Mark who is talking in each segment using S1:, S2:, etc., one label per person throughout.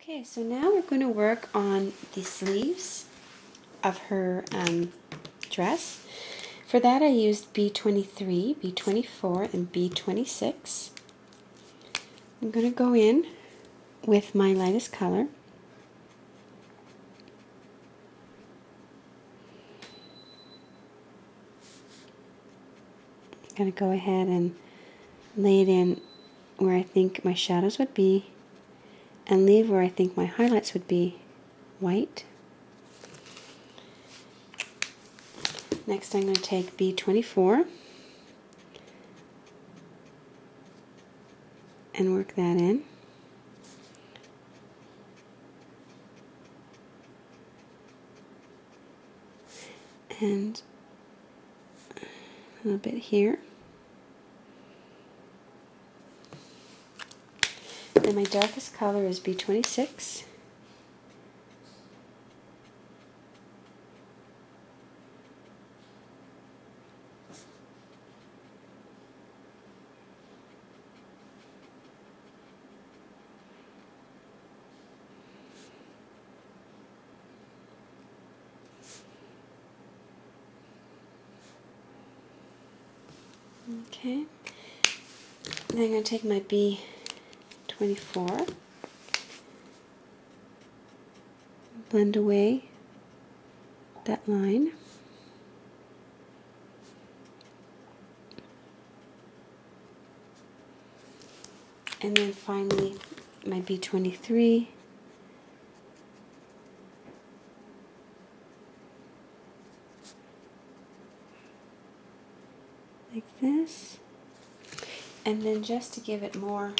S1: Okay, so now we're going to work on the sleeves of her dress. For that I used B23, B24, and B26. I'm going to go in with my lightest color. I'm going to go ahead and lay it in where I think my shadows would be and leave where I think my highlights would be white. Next I'm going to take B24 and work that in. And a little bit here. And my darkest color is B26. Okay. Then I'm going to take my B24, blend away that line. And then finally my B23, like this. And then just to give it more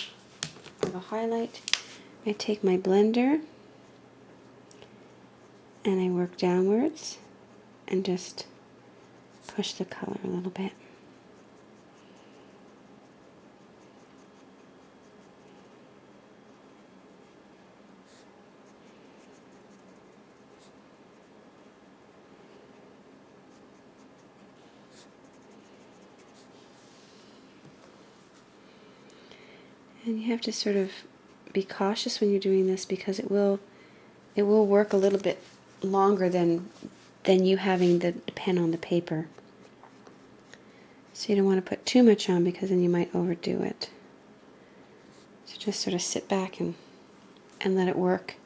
S1: of a highlight, I take my blender and I work downwards and just push the color a little bit. And you have to sort of be cautious when you're doing this because it will work a little bit longer than you having the pen on the paper. So you don't want to put too much on because then you might overdo it. So just sort of sit back and let it work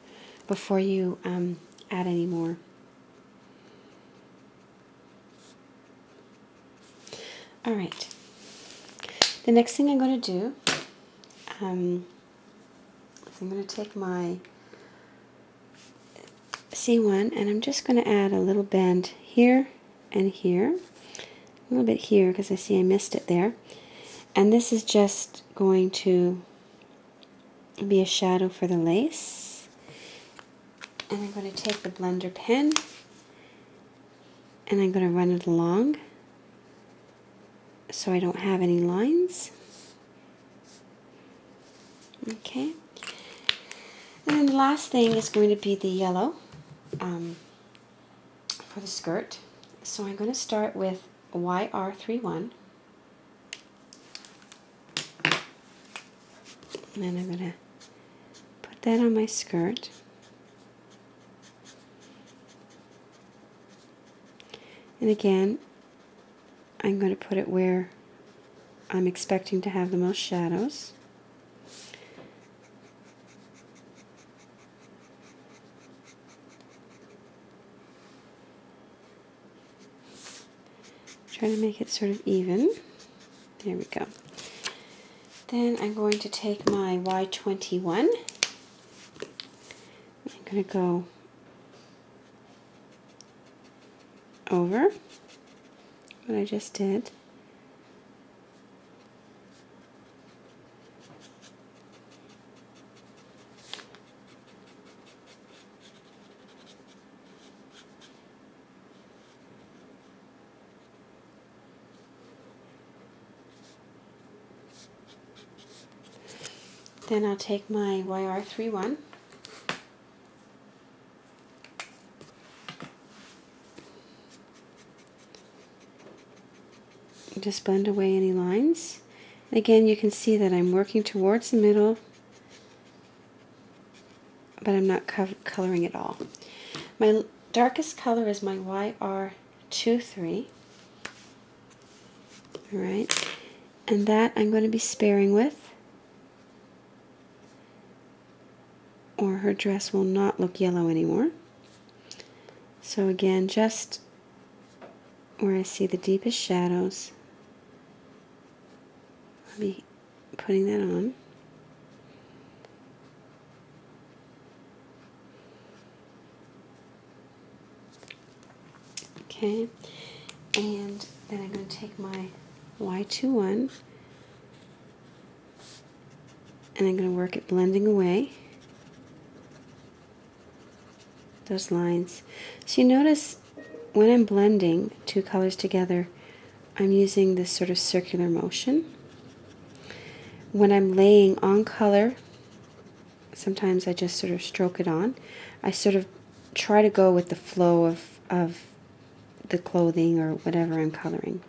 S1: before you add any more. Alright, the next thing I'm going to do is I'm going to take my C1 and I'm just going to add a little bend here and here, a little bit here because I see I missed it there, and this is just going to be a shadow for the lace. And I'm going to take the blender pen and I'm going to run it along so I don't have any lines. Okay. And then the last thing is going to be the yellow for the skirt. So I'm going to start with YR31. And then I'm going to put that on my skirt. And again, I'm going to put it where I'm expecting to have the most shadows. Try to make it sort of even. There we go. Then I'm going to take my Y21. I'm going to go over what I just did. Then I'll take my YR31 just blend away any lines. Again, you can see that I'm working towards the middle, but I'm not coloring it all. My darkest color is my YR23. Alright, and that I'm going to be sparing with, or her dress will not look yellow anymore. So again, just where I see the deepest shadows, I'll be putting that on. Okay, and then I'm going to take my Y21 and I'm going to work it blending away those lines. So you notice when I'm blending two colors together, I'm using this sort of circular motion. When I'm laying on color, sometimes I just sort of stroke it on. I sort of try to go with the flow of the clothing or whatever I'm coloring.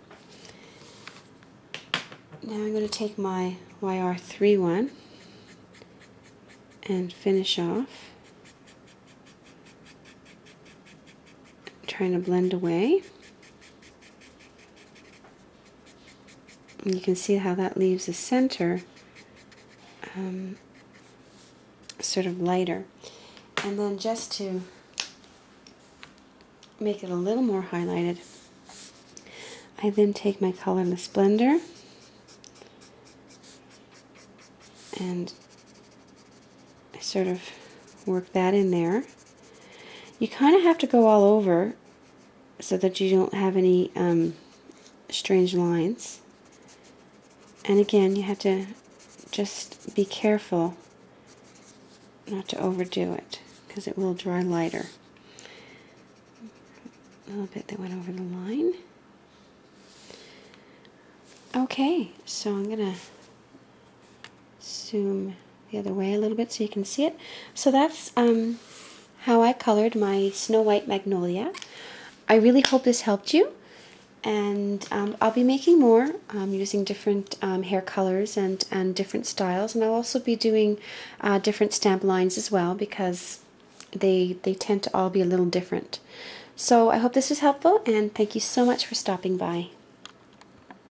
S1: Now I'm going to take my YR31 and finish off, trying to blend away. And you can see how that leaves the center sort of lighter. And then just to make it a little more highlighted, I then take my colorless blender and I sort of work that in there. You kind of have to go all over so that you don't have any strange lines. And again, you have to just be careful not to overdo it, because it will dry lighter. A little bit that went over the line. Okay, so I'm going to zoom the other way a little bit so you can see it. So that's how I colored my Snow White Magnolia. I really hope this helped you, and I'll be making more using different hair colors and different styles, and I'll also be doing different stamp lines as well, because they tend to all be a little different. So I hope this was helpful, and thank you so much for stopping by.